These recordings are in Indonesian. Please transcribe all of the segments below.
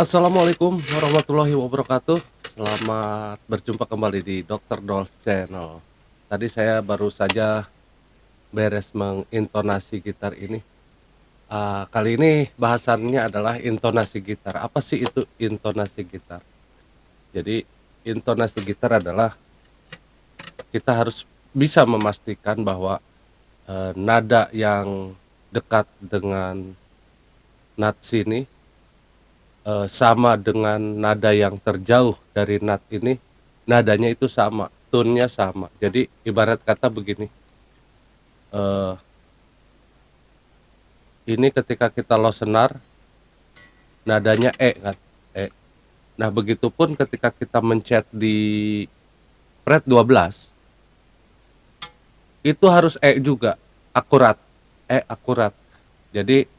Assalamualaikum warahmatullahi wabarakatuh. Selamat berjumpa kembali di Dr. Dolls Channel. Tadi saya baru saja beres mengintonasi gitar ini. Kali ini bahasannya adalah intonasi gitar. Apa sih itu intonasi gitar? Jadi intonasi gitar adalah kita harus bisa memastikan bahwa nada yang dekat dengan nat sini sama dengan nada yang terjauh dari nat ini, nadanya itu sama, tone-nya sama. Jadi ibarat kata begini, eh, ini ketika kita low senar, nadanya E kan, E. Nah begitupun ketika kita mencet di fret 12, itu harus E juga, akurat, E akurat. Jadi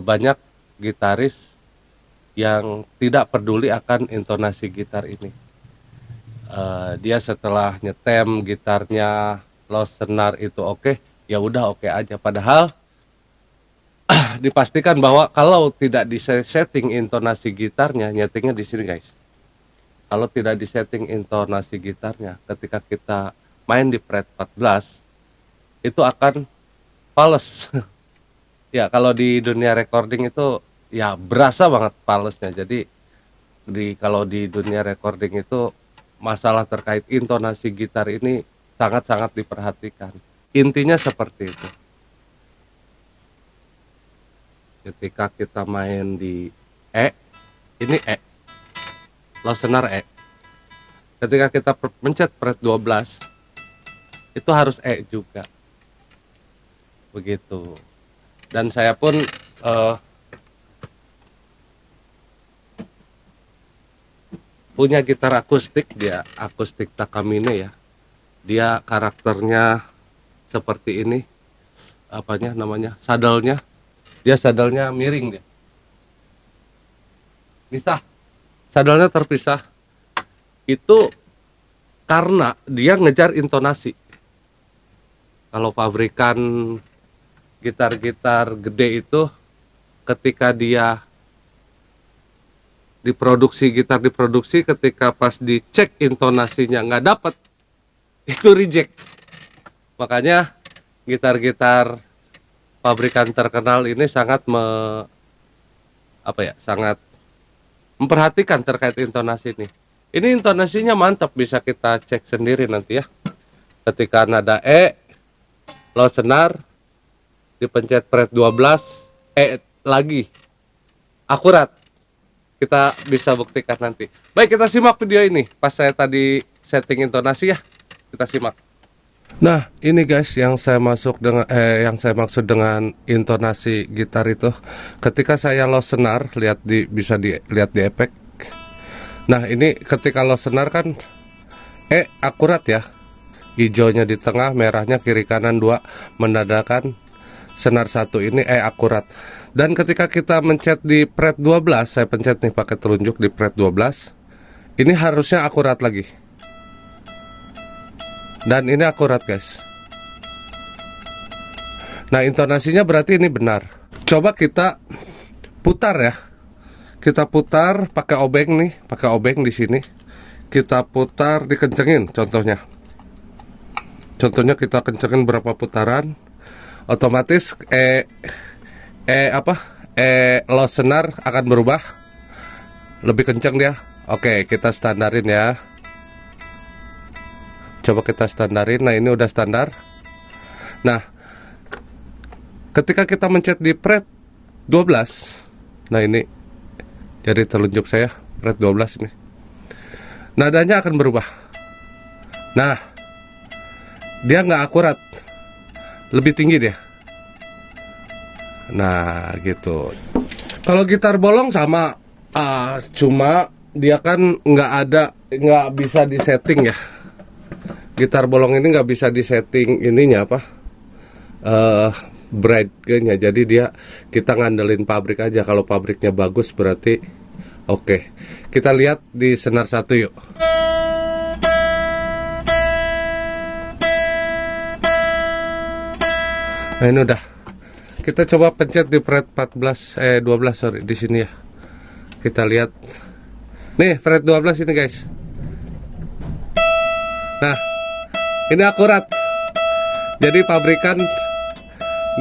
banyak gitaris yang tidak peduli akan intonasi gitar ini. Dia setelah nyetem gitarnya low senar itu oke, ya udah oke aja. Padahal dipastikan bahwa kalau tidak disetting intonasi gitarnya, nyetingnya di sini guys. Kalau tidak disetting intonasi gitarnya, ketika kita main di fret 14, itu akan fals. Ya kalau di dunia recording itu ya berasa banget falsnya. Jadi kalau di dunia recording itu masalah terkait intonasi gitar ini sangat-sangat diperhatikan. Intinya seperti itu. Ketika kita main di E, ini E, low senar E. Ketika kita mencet fret 12, itu harus E juga. Begitu. Dan saya pun punya gitar akustik, dia akustik Takamine ya. Dia karakternya seperti ini, apanya namanya, sadelnya. Dia sadelnya miring dia. Pisah. Sadelnya terpisah. Itu karena dia ngejar intonasi. Kalau pabrikan gitar-gitar gede itu ketika dia diproduksi ketika pas dicek intonasinya nggak dapet, itu reject. Makanya gitar-gitar pabrikan terkenal ini sangat sangat memperhatikan terkait intonasi ini. Ini intonasinya mantap, bisa kita cek sendiri nanti ya. Ketika nada E low senar dipencet fret 12, E lagi akurat, kita bisa buktikan nanti. Baik, kita simak video ini pas saya tadi setting intonasi ya, kita simak. Nah ini guys yang saya maksud dengan intonasi gitar itu, ketika saya low senar, bisa dilihat di efek. Nah ini ketika low senar kan E akurat ya, hijaunya di tengah, merahnya kiri kanan 2, menandakan senar 1 ini E akurat. Dan ketika kita mencet di fret 12, saya pencet nih pakai telunjuk di fret 12, ini harusnya akurat lagi. Dan ini akurat guys. Nah intonasinya berarti ini benar. Coba kita putar ya. Kita putar pakai obeng nih, pakai obeng di sini. Kita putar, dikencengin contohnya. Contohnya kita kencengin berapa putaran, otomatis low senar akan berubah lebih kencang dia. Oke, kita standarin ya. Coba kita standarin. Nah ini udah standar. Nah ketika kita mencet di fret 12, nah ini jadi telunjuk saya fret 12 ini, nadanya akan berubah. Nah dia nggak akurat, lebih tinggi dia. Nah gitu. Kalau gitar bolong sama, cuma dia kan nggak bisa disetting ya. Gitar bolong ini nggak bisa disetting ininya breadnya. Jadi kita ngandelin pabrik aja. Kalau pabriknya bagus berarti oke. Kita lihat di senar 1 yuk. Nah ini udah. Kita coba pencet di fret 12 sorry, di sini ya. Kita lihat. Nih, fret 12 ini guys. Nah, ini akurat. Jadi pabrikan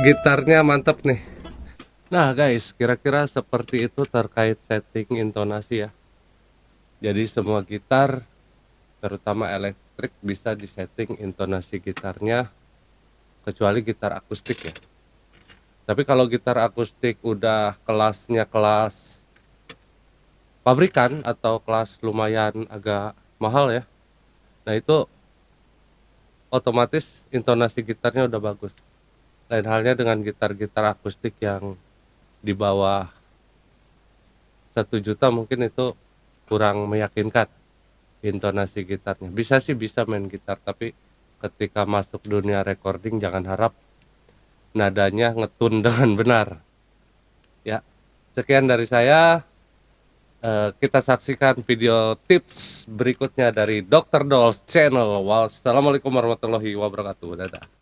gitarnya mantap nih. Nah guys, kira-kira seperti itu terkait setting intonasi ya. Jadi semua gitar, terutama elektrik, bisa disetting intonasi gitarnya, kecuali gitar akustik ya. Tapi kalau gitar akustik udah kelasnya kelas pabrikan atau kelas lumayan agak mahal ya, nah itu otomatis intonasi gitarnya udah bagus. Lain halnya dengan gitar-gitar akustik yang di bawah 1 juta, mungkin itu kurang meyakinkan intonasi gitarnya. Bisa sih, bisa main gitar, tapi ketika masuk dunia recording jangan harap nadanya ngetun dengan benar ya. Sekian dari saya. Kita saksikan video tips berikutnya dari Dr. Dolls Channel. Wassalamualaikum warahmatullahi wabarakatuh. Dadah.